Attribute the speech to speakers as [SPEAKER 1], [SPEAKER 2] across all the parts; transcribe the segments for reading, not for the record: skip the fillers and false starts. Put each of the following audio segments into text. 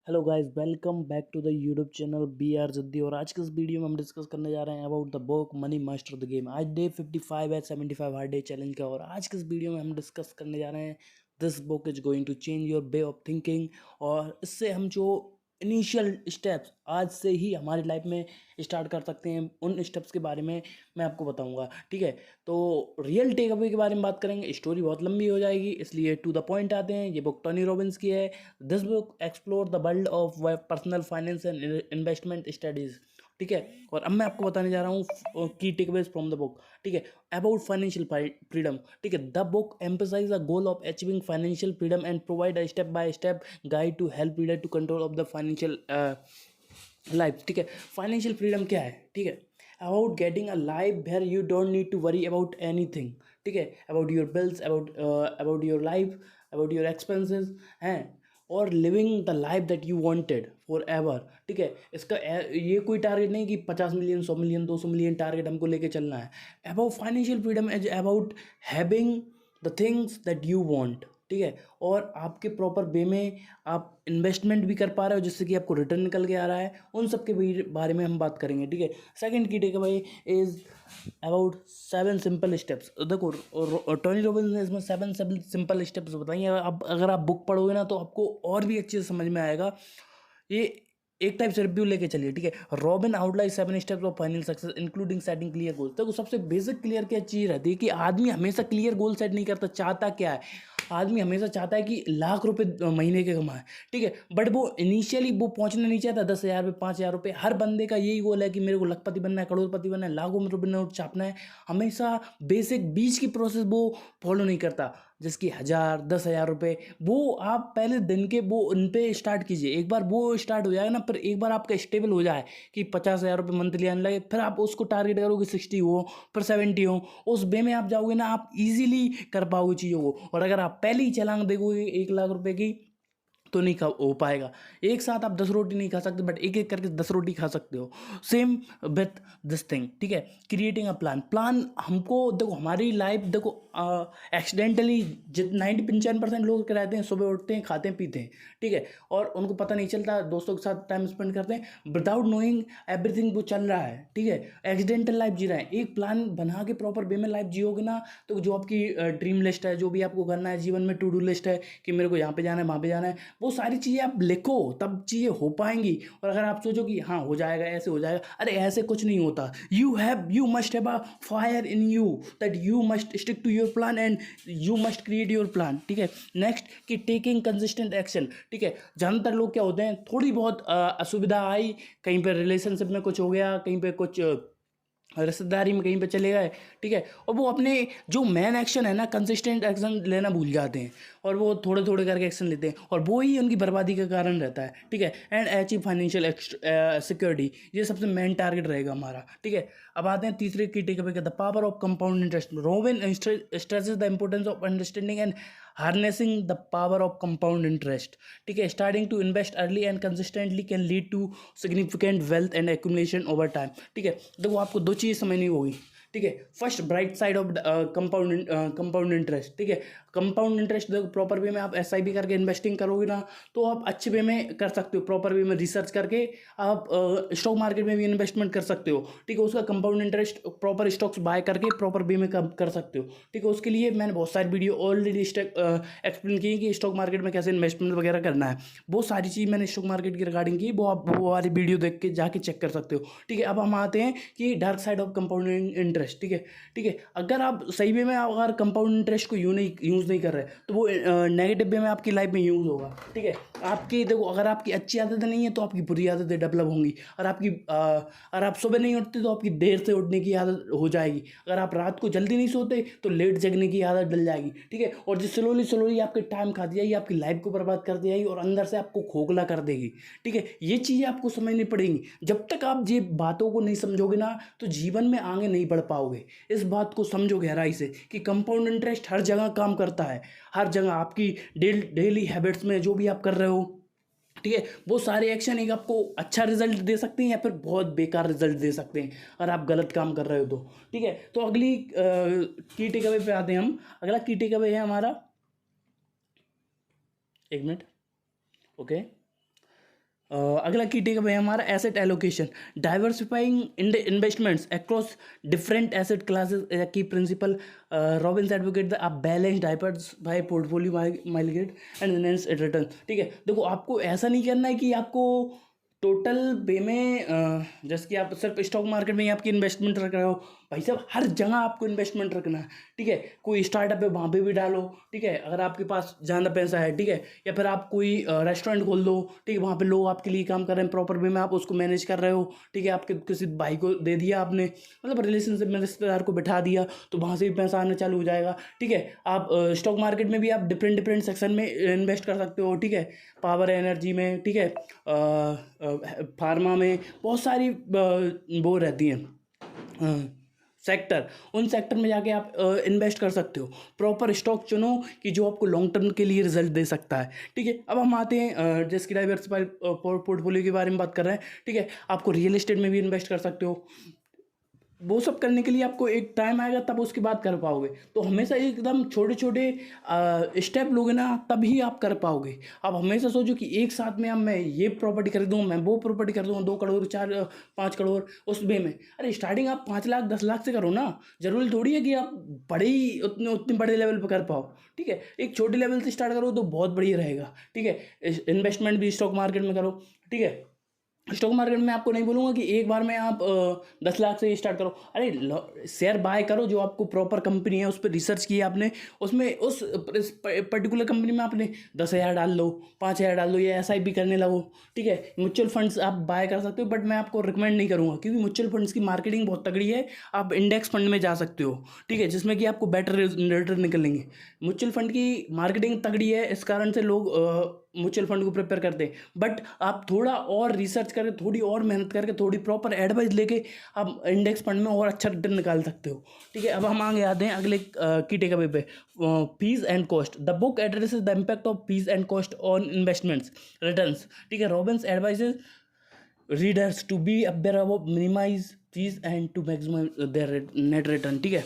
[SPEAKER 1] Hello guys, welcome back to the YouTube channel B R Jaddi. और आज के इस वीडियो में हम डिस्कस करने जा रहे हैं about the book money master the game. आज डे 55 है 75 हार्ड डे चैलेंज का। और आज के इस वीडियो में हम डिस्कस करने जा रहे हैं this book is going to change your way of thinking. और इससे हम जो इनिशियल स्टेप्स आज से ही हमारी लाइफ में स्टार्ट कर सकते हैं, उन स्टेप्स के बारे में मैं आपको बताऊंगा। ठीक है, तो रियल टेक अवे के बारे में बात करेंगे। स्टोरी बहुत लंबी हो जाएगी, इसलिए टू द पॉइंट आते हैं। ये बुक टोनी रॉबिन्स की है। This book explore the world of personal finance and investment studies. ठीक है, और अब मैं आपको बताने जा रहा हूँ की टेकअवेज फ्रॉम द बुक। ठीक है, अबाउट फाइनेंशियल फ्रीडम। ठीक है, the book emphasize the goal of achieving financial freedom and provide a step by step guide to help reader to control of the financial life. ठीक है, financial freedom क्या है? ठीक है, about getting a life where you don't need to worry about anything. ठीक है, about your bills, about your life, about your expenses हैं, और living the life that you wanted for ever. ठीक है, इसका ये कोई टारगेट नहीं कि 50 मिलियन, 100 मिलियन, 200 मिलियन टारगेट हमको लेके चलना है। About financial freedom is about having the things that you want. ठीक है, और आपके प्रॉपर वे में आप इन्वेस्टमेंट भी कर पा रहे हो जिससे कि आपको रिटर्न निकल के आ रहा है। उन सब के बारे में हम बात करेंगे। ठीक है, सेकंड की take away is about 7 simple steps. देखो, टोनी रॉबिन्स ने इसमें 7 सिंपल स्टेप्स बताई हैं। अब अगर आप बुक पढ़ोगे ना तो आपको और भी अच्छे से समझ में आएगा। ये एक टाइप से रिव्यू लेके चलिए। ठीक है, robin outline 7 steps of final success including setting clear goals. देखो, सबसे बेसिक क्लियर क्या चीज रहती है कि आदमी हमेशा क्लियर गोल सेट नहीं करता। चाहता क्या है? आदमी हमेशा चाहता है कि लाख रुपए महीने के कमाए। ठीक है, बट वो इनिशियली वो पहुंचना नहीं चाहता 10,000 रुपये, 5,000 रुपये। हर बंदे का यही गोल है कि मेरे को लखपति बनना है, करोड़पति बनना है, लाखों में रुपये नोट छापना है। हमेशा बेसिक बीच की प्रोसेस वो फॉलो नहीं करता, जिसकी 1,000, 10,000 रुपये वो आप पहले दिन के वो उन पे स्टार्ट कीजिए। एक बार वो स्टार्ट हो जाएगा ना, फिर एक बार आपका स्टेबल हो जाए कि 50,000 रुपये मंथली आने लगे, फिर आप उसको टारगेट करोगे 60 हो, फिर 70 हो। उस वे में आप जाओगे ना, आप इजीली कर पाओगे चीज़ों को। और अगर आप पहले ही छलांग देखोगे 1 लाख रुपए की, तो नहीं हो पाएगा। एक साथ आप 10 रोटी नहीं खा सकते, बट एक एक करके 10 रोटी खा सकते हो। Same with this thing. ठीक है, क्रिएटिंग अ प्लान। प्लान हमको देखो, हमारी लाइफ देखो, एक्सीडेंटली जित 95% लोग रहते हैं, सुबह उठते हैं, खाते हैं, पीते हैं। ठीक है, और उनको पता नहीं चलता, दोस्तों के साथ टाइम स्पेंड करते हैं विदाउट नोइंग एवरीथिंग वो चल रहा है। ठीक है, एक्सीडेंटल लाइफ जी रहे हैं। एक प्लान बना के प्रॉपर वे में लाइफ जियोगे ना, तो जो आपकी ड्रीम लिस्ट है, जो भी आपको करना है जीवन में, टू डू लिस्ट है कि मेरे को यहाँ पे जाना है, वहाँ पे जाना है, वो सारी चीज़ें आप लिखो, तब चीज़ें हो पाएंगी। और अगर आप सोचो कि हाँ हो जाएगा, ऐसे हो जाएगा, अरे ऐसे कुछ नहीं होता। You must have a fire in you that you must stick to your plan and you must create your plan. ठीक है, नेक्स्ट कि टेकिंग कंसिस्टेंट एक्शन। ठीक है, ज़्यादातर लोग क्या होते हैं, थोड़ी बहुत असुविधा आई, कहीं पर रिलेशनशिप में कुछ हो गया, कहीं पर कुछ रिश्तेदारी में कहीं पे चले गए। ठीक है, और वो अपने जो मेन एक्शन है ना, कंसिस्टेंट एक्शन लेना भूल जाते हैं, और वो थोड़े थोड़े करके एक्शन लेते हैं, और वो ही उनकी बर्बादी का कारण रहता है। ठीक है, एंड अचीव फाइनेंशियल सिक्योरिटी, ये सबसे मेन टारगेट रहेगा हमारा। ठीक है, अब आते हैं तीसरे की टेक अवे का, the power of compound interest. Robin stresses the importance of understanding and harnessing the power of compound interest. ठीक है, starting to invest early and consistently can lead to significant wealth and accumulation over time. ठीक है, देखो आपको दो चीज़ समझनी होगी। ठीक है, first bright side of compound interest. ठीक है, कंपाउंड इंटरेस्ट देखो, प्रॉपर वे में आप SIP करके इन्वेस्टिंग करोगे ना, तो आप अच्छे वे में कर सकते हो। प्रॉपर वे में रिसर्च करके आप स्टॉक मार्केट में भी इन्वेस्टमेंट कर सकते हो। ठीक है, उसका compound interest proper stocks buy करके प्रॉपर वे में कर सकते हो। ठीक है, उसके लिए मैंने बहुत सारी वीडियो ऑलरेडी एक्सप्लेन की कि स्टॉक मार्केट में कैसे इन्वेस्टमेंट वगैरह करना है। वो सारी चीज़ मैंने स्टॉक मार्केट की रिगार्डिंग की, वो आप वो वाली वीडियो देख के जाके चेक कर सकते हो। ठीक है, अब हम आते हैं कि dark side of compounding interest. ठीक है, ठीक है, अगर आप सही वे में अगर कंपाउंड इंटरेस्ट को यूज़ नहीं कर रहे, तो वो नेगेटिव वे में आपकी लाइफ में यूज़ होगा। ठीक है, आपकी देखो, अगर आपकी अच्छी आदतें नहीं है तो आपकी बुरी आदतें डेवलप होंगी। और अगर आप सुबह नहीं उठते तो आपकी देर से उठने की आदत हो जाएगी। अगर आप रात को जल्दी नहीं सोते तो लेट जगने की आदत डल जाएगी। ठीक है, और जो स्लोली स्लोली आपके टाइम खाती जाएगी, आपकी लाइफ को बर्बाद कर जाएगी, और अंदर से आपको खोखला कर देगी। ठीक है, ये चीज़ें आपको समझनी पड़ेंगी। जब तक आप ये बातों को नहीं समझोगे ना, तो जीवन में आगे नहीं बढ़ पाओगे। इस बात को समझो गहराई से कि कंपाउंड इंटरेस्ट हर जगह काम करता है। हर जगह आपकी डेली हैबिट्स में जो भी आप कर रहे हो, ठीक है, वो सारे एक्शन एक आपको अच्छा रिजल्ट दे सकते हैं या फिर बहुत बेकार रिजल्ट दे सकते हैं अगर आप गलत काम कर रहे हो तो। ठीक है, तो अगली की टेक अवे पे आते हैं हम। अगला की टेक अवे है हमारा, एक मिनट, ओके। अगला की टेक अवे है हमारा asset allocation, diversifying investments across different asset classes की principle. Robbins advocate the a balance diversify portfolio migrate and enhance return. ठीक है, देखो आपको ऐसा नहीं करना है कि आपको टोटल वे में जैसे कि आप सिर्फ स्टॉक मार्केट में ही आपकी इन्वेस्टमेंट रख रहे हो, भाई साहब हर जगह आपको इन्वेस्टमेंट रखना है। ठीक है, कोई स्टार्टअप है वहाँ पे भी डालो। ठीक है, अगर आपके पास ज़्यादा पैसा है, ठीक है, या फिर आप कोई रेस्टोरेंट खोल दो, ठीक है, वहाँ पे लोग आपके लिए काम कर रहे हैं, प्रॉपर वे में आप उसको मैनेज कर रहे हो। ठीक है, आपके किसी भाई को दे दिया आपने, मतलब रिलेशनशिप में रिश्तेदार को बिठा दिया, तो वहाँ से भी पैसा आना चालू हो जाएगा। ठीक है, आप स्टॉक मार्केट में भी आप डिफरेंट डिफरेंट सेक्शन में इन्वेस्ट कर सकते हो। ठीक है, पावर एनर्जी में, ठीक है, फार्मा में बहुत सारी वो रहती हैं सेक्टर, उन सेक्टर में जाके आप इन्वेस्ट कर सकते हो। प्रॉपर स्टॉक चुनो कि जो आपको लॉन्ग टर्म के लिए रिजल्ट दे सकता है। ठीक है, अब हम आते हैं जैसे कि डाइवर्सिफाई पोर्टफोलियो के बारे में बात कर रहे हैं। ठीक है, आपको रियल एस्टेट में भी इन्वेस्ट कर सकते हो। वो सब करने के लिए आपको एक टाइम आएगा, तब उसकी बात कर पाओगे। तो हमेशा एकदम छोटे छोटे स्टेप लोगे ना, तभी आप कर पाओगे। आप हमेशा सोचो कि एक साथ में अब मैं ये प्रॉपर्टी खरीदूँ, मैं वो प्रॉपर्टी खरीदूँ, 2 करोड़ 4 5 करोड़ उस वे में। अरे स्टार्टिंग आप 5 लाख 10 लाख से करो ना। जरूरी थोड़ी है कि आप बड़े ही उतने बड़े लेवल पर कर पाओ। ठीक है, एक छोटे लेवल से स्टार्ट करो तो बहुत बढ़िया रहेगा। ठीक है, इन्वेस्टमेंट भी स्टॉक मार्केट में करो। ठीक है, स्टॉक मार्केट में आपको नहीं बोलूँगा कि एक बार में आप 10 लाख से स्टार्ट करो। अरे शेयर बाय करो, जो आपको प्रॉपर कंपनी है उस पर रिसर्च किया आपने, उसमें उस पर्टिकुलर कंपनी में आपने 10,000 डाल लो, 5,000 डाल लो, या SIP करने लगो। ठीक है, म्यूचुअल फंड्स आप बाय कर सकते हो, बट मैं आपको रिकमेंड नहीं करूँगा, क्योंकि म्यूचुअल फंड्स की मार्केटिंग बहुत तगड़ी है। आप इंडेक्स फंड में जा सकते हो। ठीक है, जिसमें कि आपको बेटर रिटर्न निकलेंगे। म्यूचुअल फंड की मार्केटिंग तगड़ी है, इस कारण से लोग म्यूचुअल फंड को प्रिपेयर करते हैं। बट आप थोड़ा और रिसर्च करके, थोड़ी और मेहनत करके, थोड़ी प्रॉपर एडवाइस लेके आप इंडेक्स फंड में और अच्छा रिटर्न निकाल सकते हो। ठीक है, अब हम आगे आते हैं अगले की टेक अवे पे, fees and cost. The book addresses the impact of fees and cost on investments returns. ठीक है, Robbins advises readers to be aware of minimize fees and to maximize their net return. ठीक है,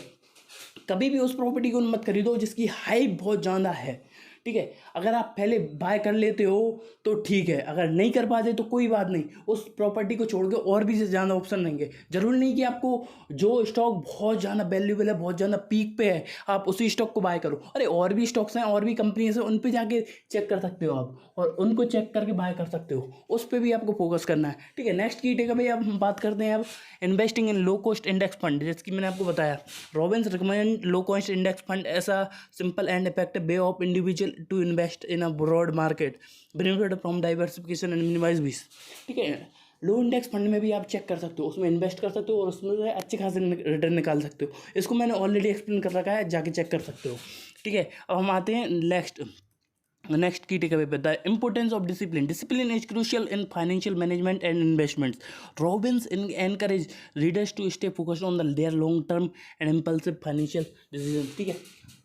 [SPEAKER 1] कभी भी उस property को मत खरीदो जिसकी हाइप बहुत ज़्यादा है। ठीक है, अगर आप पहले बाय कर लेते हो तो ठीक है, अगर नहीं कर पाते तो कोई बात नहीं, उस प्रॉपर्टी को छोड़ के और भी ज़्यादा ऑप्शन रहेंगे। जरूरी नहीं कि आपको जो स्टॉक बहुत ज़्यादा वैल्यूबल है, बहुत ज़्यादा पीक पे है, आप उसी स्टॉक को बाय करो। अरे और भी स्टॉक्स हैं, और भी कंपनीज हैं, उन पे जाके चेक कर सकते हो आप, और उनको चेक करके बाय कर सकते हो। उस पर भी आपको फोकस करना है। ठीक है, नेक्स्ट की टेक अवे अब हम बात करते हैं अब investing in low cost index fund. जैसे कि मैंने आपको बताया, Robbins recommend low cost index fund as a simple and effective way of individual to invest in a broad market, benefit from diversification and minimize risk. ठीक है, लो index fund में भी आप चेक कर सकते हो, उसमें इन्वेस्ट कर सकते हो, और उसमें से अच्छे खासे रिटर्न निकाल सकते हो। इसको मैंने ऑलरेडी एक्सप्लेन कर रखा है, जाके चेक कर सकते हो। ठीक है, अब हम आते हैं नेक्स्ट की टेक अवे पे, the importance of discipline is crucial in financial management and investments. Robbins encourage readers to stay focused on the their long term and impulsive financial decision. ठीक है,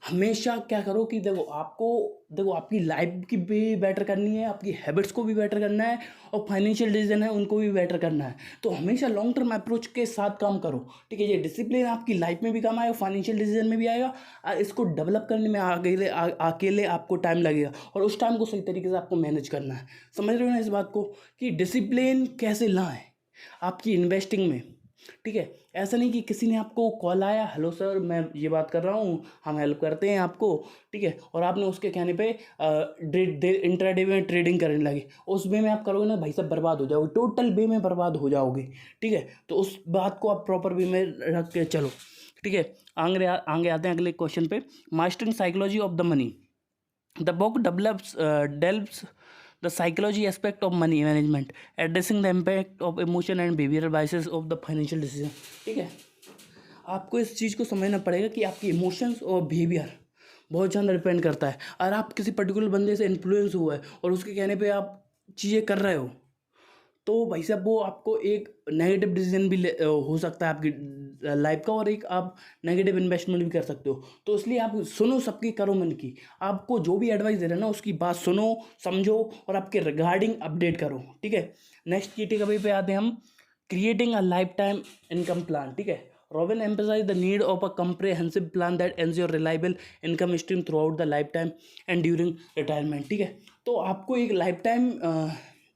[SPEAKER 1] हमेशा क्या करो कि देखो आपकी लाइफ की भी बेटर करनी है, आपकी हैबिट्स को भी बेटर करना है, और फाइनेंशियल डिसीजन है उनको भी बेटर करना है। तो हमेशा लॉन्ग टर्म अप्रोच के साथ काम करो। ठीक है, ये डिसिप्लिन आपकी लाइफ में भी काम आएगा, फाइनेंशियल डिसीजन में भी आएगा। इसको डेवलप करने में अकेले आपको टाइम लगेगा, और उस टाइम को सही तरीके से आपको मैनेज करना है। समझ रहे हो ना इस बात को, कि डिसिप्लिन कैसे लाएं आपकी इन्वेस्टिंग में। ठीक है, ऐसा नहीं कि किसी ने आपको कॉल आया, हेलो सर मैं ये बात कर रहा हूँ, हम हेल्प करते हैं आपको। ठीक है, और आपने उसके कहने पे इंट्राडे में ट्रेडिंग करने लगे, उस वे में आप करोगे ना भाई साहब, बर्बाद हो जाओगे, टोटल वे में बर्बाद हो जाओगे। ठीक है, तो उस बात को आप प्रॉपर वे में रख के चलो। ठीक है, आगे आते हैं अगले क्वेश्चन पे, mastering psychology of the money. The book delves the psychology aspect of money management, addressing the impact of emotion and behavioral biases of the financial decision। ठीक है, आपको इस चीज़ को समझना पड़ेगा कि आपकी इमोशंस और बिहेवियर बहुत ज़्यादा डिपेंड करता है। अगर आप किसी पर्टिकुलर बंदे से इन्फ्लुएंस हुआ है और उसके कहने पे आप चीज़ें कर रहे हो, तो भाई साहब वो आपको एक नेगेटिव डिसीजन भी हो सकता है आपकी लाइफ का, और एक आप नेगेटिव इन्वेस्टमेंट भी कर सकते हो। तो इसलिए आप सुनो सबकी, करो मन की। आपको जो भी एडवाइस दे रहे हैं ना, उसकी बात सुनो, समझो, और आपके रिगार्डिंग अपडेट करो। ठीक है, नेक्स्ट की टेक अवे पे आते हैं हम, creating a life time income plan. ठीक है, Robin emphasized the need of a comprehensive plan that ensure reliable income stream throughout the lifetime and during retirement। ठीक है, तो आपको एक लाइफ टाइम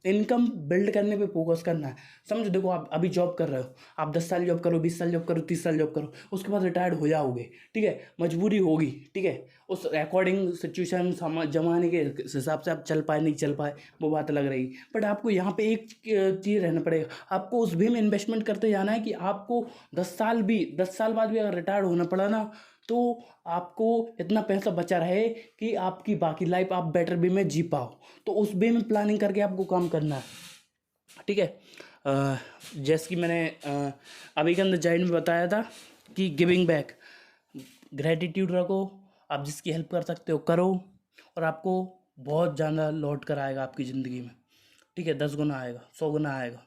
[SPEAKER 1] इनकम बिल्ड करने पे फोकस करना है। समझो, देखो आप अभी जॉब कर रहे हो, आप 10 साल जॉब करो, 20 साल जॉब करो, 30 साल जॉब करो, उसके बाद रिटायर्ड हो जाओगे, ठीक है, मजबूरी होगी, ठीक है, उस अकॉर्डिंग सिचुएशन जमाने के हिसाब से आप चल पाए नहीं चल पाए वो बात अलग रहेगी। बट आपको यहाँ पे एक चीज़ रहना पड़ेगा, आपको उस भी में इन्वेस्टमेंट करते जाना है कि आपको 10 साल बाद भी अगर रिटायर्ड होना पड़ा ना, तो आपको इतना पैसा बचा रहे कि आपकी बाकी लाइफ आप बेटर वे में जी पाओ। तो उस वे में प्लानिंग करके आपको काम करना है, ठीक है। जैसे कि मैंने अभी के अंदर जाइड में बताया था कि गिविंग बैक, ग्रेटिट्यूड रखो, आप जिसकी हेल्प कर सकते हो करो, और आपको बहुत ज़्यादा लौट कर आएगा आपकी ज़िंदगी में, ठीक है, 10 गुना आएगा, 100 गुना आएगा,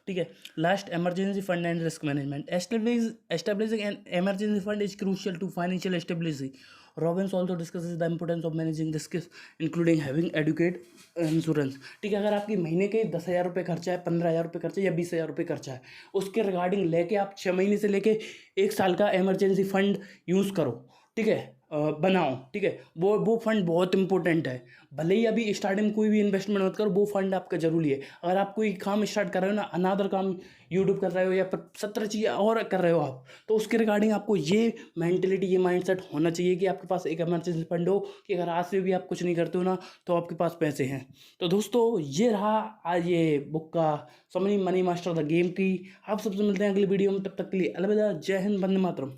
[SPEAKER 1] ठीक है। Last, emergency fund and risk management. Establishing an emergency fund is crucial to financial stability. Robbins also discusses the importance of managing risk including having adequate insurance, ठीक है। अगर आपकी महीने के 10,000 रुपये खर्चा है, 15,000 रुपये खर्चा है, या 20,000 रुपये खर्चा है, उसके रिगार्डिंग लेके आप 6 महीने से लेके 1 साल का इमरजेंसी फंड यूज़ करो, ठीक है, बनाओ, ठीक है। वो फंड बहुत इंपॉर्टेंट है। भले ही अभी स्टार्टिंग में कोई भी इन्वेस्टमेंट मत करो, वो फंड आपका जरूरी है। अगर आप कोई काम स्टार्ट कर रहे हो ना, अनादर काम यूट्यूब कर रहे हो या 17 चीज़ें और कर रहे हो आप, तो उसके रिगार्डिंग आपको ये मेंटेलिटी, ये माइंडसेट होना चाहिए कि आपके पास एक इमरजेंसी फंड हो, कि अगर आज से भी आप कुछ नहीं करते हो ना, तो आपके पास पैसे हैं। तो दोस्तों, ये रहा आज ये बुक का summary, money master the game की। आप सबसे मिलते हैं अगली वीडियो में, तब तक के लिए अलविदा, जय हिंद, वंदे मातरम।